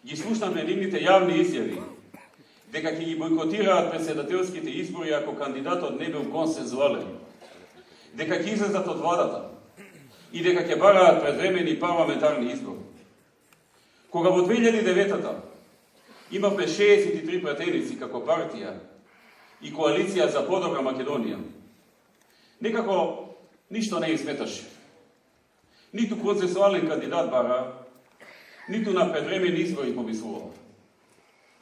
ги слушнаме нивните јавни изјави, дека ќе ги бойкотираат председателските избори ако кандидатот не бил консензуален, дека ќе излезат од владата и дека ќе бараат предвремени парламентарни избори. Кога во 2009-та имавме 63 пратеници како партија и коалиција за подобра Македонија, некако ништо не изметаше. Ниту консенсуален кандидат бара, ниту на предвремени избори помислувал.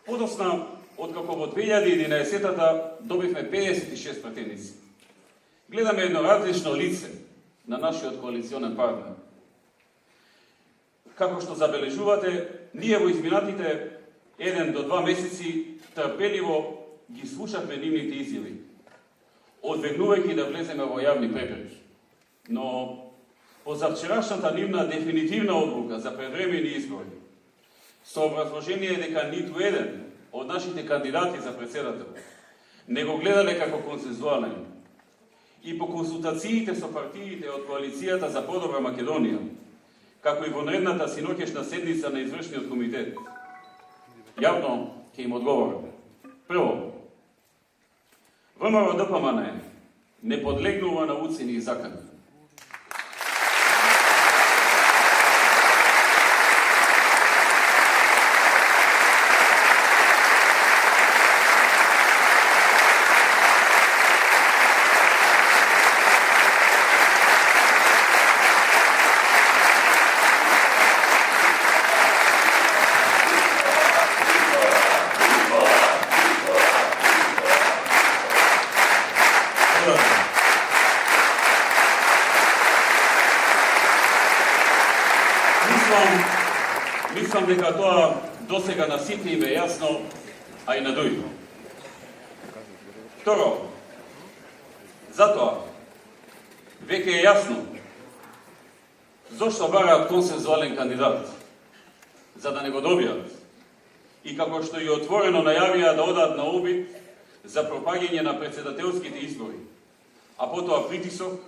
Подосна, откако во 2011-та добивме 56 пратеници, гледаме едно различно лице на нашиот коалиционен партнер. Како што забележувате, ние во изминатите 1 до 2 месеци трпеливо ги слушавме нивните изјави, одвегнувајќи да влеземе во јавни препирки. Но по завчерашната нивна дефинитивна одлука за предвремени избори, со образложение дека ниту еден од нашите кандидати за председател не го гледале како консензуален и по консултациите со партиите од коалицијата за подобра Македонија, како и во наредната синоќешна седница на извршниот комитет, јавно ќе им одговорам. Прво, ВМРО-ДПМН не подлегнува на уцени и закани. Мислам дека тоа досега на сите им е јасно, а и на други. Второ, затоа веќе е јасно зошто бараат консензуален кандидат, за да не го добијат, и како што и отворено најавија да одат на обид за пропаѓање на председателските избори, а потоа притисок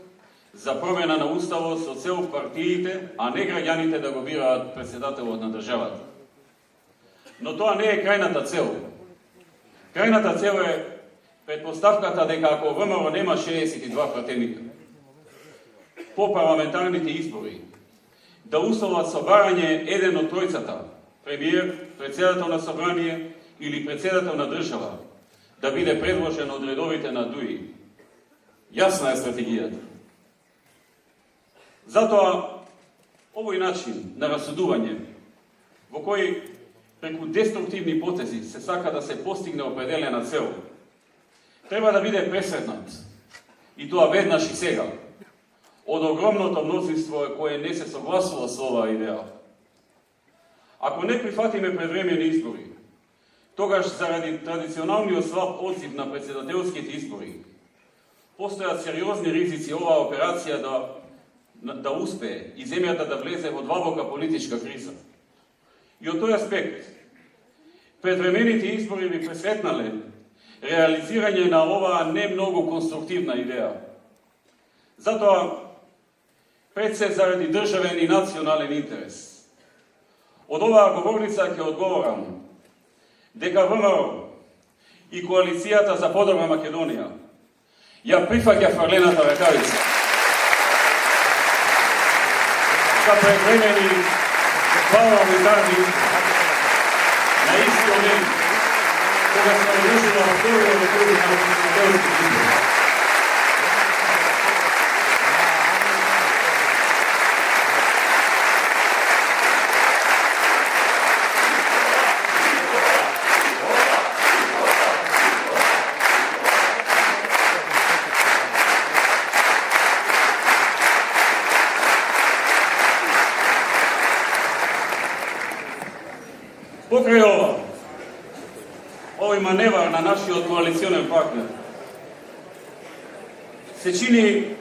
за промена на уставот со цел партиите, а не граѓаните да го бираат председателот на државата. Но тоа не е крајната цел. Крајната цел е предпоставката дека ако ВМРО нема 62 пратеника по парламентарните избори, да условат собарање еден од тројцата, премиер, председател на собрание или председател на држава, да биде предложен од редовите на ДУИ. Јасна е стратегијата. Затоа, овој начин на расудување, во кој преку деструктивни потези се сака да се постигне определена цел, треба да биде пресретнат, и тоа веднаш и сега, од огромното мнозинство кое не се согласува со оваа идеја. Ако не прифатиме предвремени избори, тогаш заради традиционалниот слаб одзив на председателските избори, постојат сериозни ризици оваа операција да успее и земјата да влезе во длабока политичка криза. И од тој аспект, предвремените избори би пресретнале реализирање на оваа не многу конструктивна идеја. Затоа, пред се заради државен и национален интерес, од оваа говорница ќе одговорам дека ВМРО и коалицијата за подобра Македонија ја прифаќа фрлената ракавица за предвремени парламентарни на истиот ден, кога се одржува вториот круг на председателските избори. Покрај овој маневар на нашиот коалиционен партнер, се чини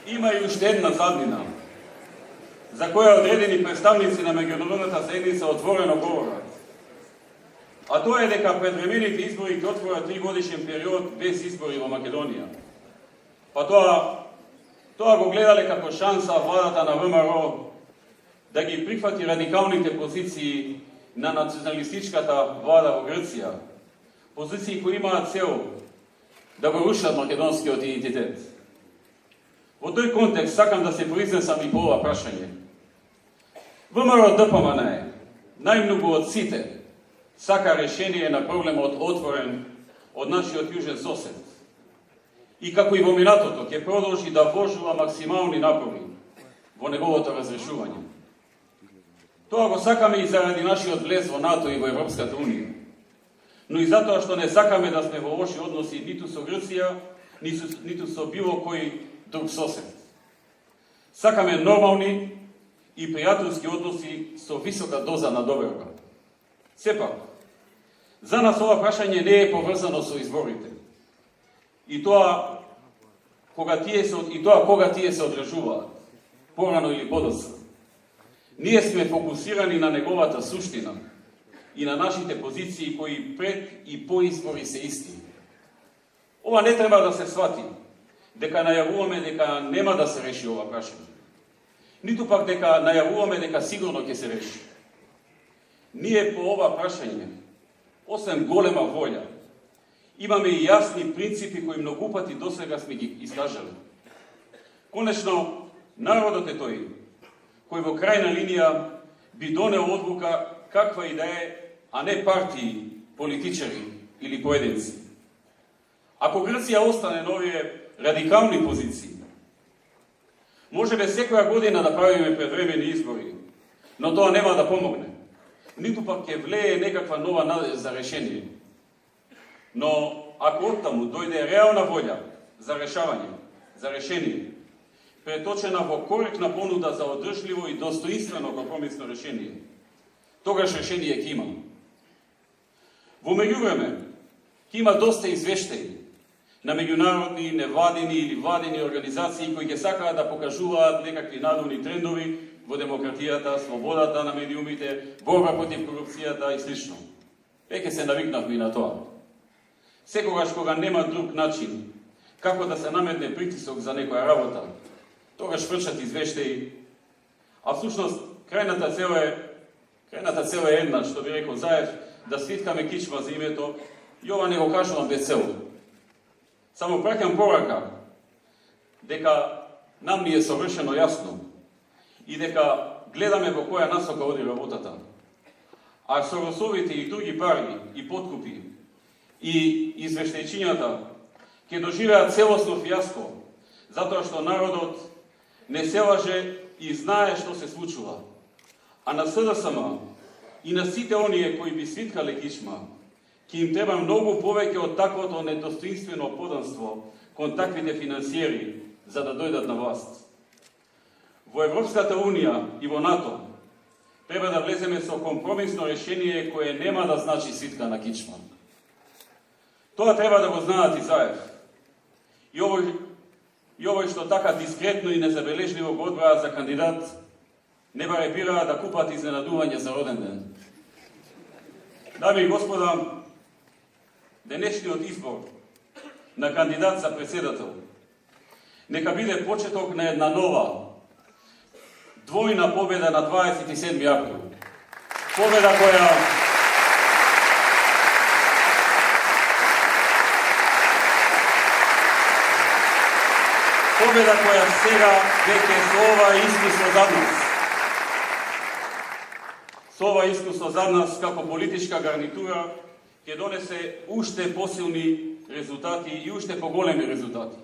има и уште една заднина, за која одредени представници на меѓународната заедница отворено говорат. А тоа е дека предвремените избори ќе отворат 3-годишен период без избори во Македонија. Па тоа го гледале како шанса владата на ВМРО да ги прифати радикалните позиции на националистичката влада во Грција, позиции кои имаат цел да го рушат македонскиот идентитет. Во тој контекст сакам да се произнесам и по ова прашање. ВМРО-ДПМН најмногу од сите сака решение на проблемот отворен од нашиот јужен сосед. И како и во минатото ќе продолжи да вложува максимални напори во неговото разрешување. Тоа го сакаме и заради нашиот влез во НАТО и во Европската Унија, но и затоа што не сакаме да сме во лоши односи ниту со Грција, ниту со било кој друг сосед. Сакаме нормални и пријателски односи со висока доза на доверба. Сепак, за нас ова прашање не е поврзано со изборите. И тоа кога тие се одржуваат, порано или подоцна. Ние сме фокусирани на неговата суштина и на нашите позиции кои пред и по избори се исти. Ова не треба да се свати дека најавуваме дека нема да се реши ова прашање. Ниту пак дека најавуваме дека сигурно ќе се реши. Ние по ова прашање, освен голема волја, имаме и јасни принципи кои многу пати досега сме ги искажали. Конечно, народот е тој кој во крајна линија би донел одлука каква и да е, а не партии, политичари или поединци. Ако Грција остане на овие радикални позиции, можеме секоја година да правиме предвремени избори, но тоа нема да помогне. Ниту пак ќе влее некаква нова надежда за решение. Но ако оттаму дојде реална волја за решавање, за решение, преточена во коректна понуда за одржливо и достоинствено компромисно решение, тогаш решение ќе има. Во меѓувреме, ќе има доста извештаи на меѓународни, невладини или владини организации кои ќе сакаат да покажуваат некакви надувни трендови во демократијата, слободата на медиумите, борба против корупцијата и слично. Веќе се навикнавме и на тоа. Секогаш кога нема друг начин како да се наметне притисок за некоја работа, тогаш вршат извештаи, а всушност крајната цел е една, што би рекол Заев, да свиткаме кичма за името, и ова не го кажувам без цел. Само праќам порака дека нам ни е совршено јасно и дека гледаме во која насока оди работата. А Соросовите и други пари и подкупи и извештајчињата ќе доживеат целосно фијаско, затоа што народот не се лаже и знае што се случува. А на СДСМ и на сите оние кои би свиткале кичма, ќе им треба многу повеќе од таквото недостоинствено поданство кон таквите финансиери за да дојдат на власт. Во Европската Унија и во НАТО треба да влеземе со компромисно решение кое нема да значи свитка на кичма. Тоа треба да го знаат и Заев. И овој што така дискретно и незабележливо го одбраа за кандидат, не баребираат да купат изненадување за роден ден. Дами и господа, денешниот избор на кандидат за председател нека биде почеток на една нова, двојна победа на 27 април. Победа која сега веќе со ова искуство зад нас. Со ова искуство зад нас како политичка гарнитура ќе донесе уште посилни резултати и уште поголеми резултати.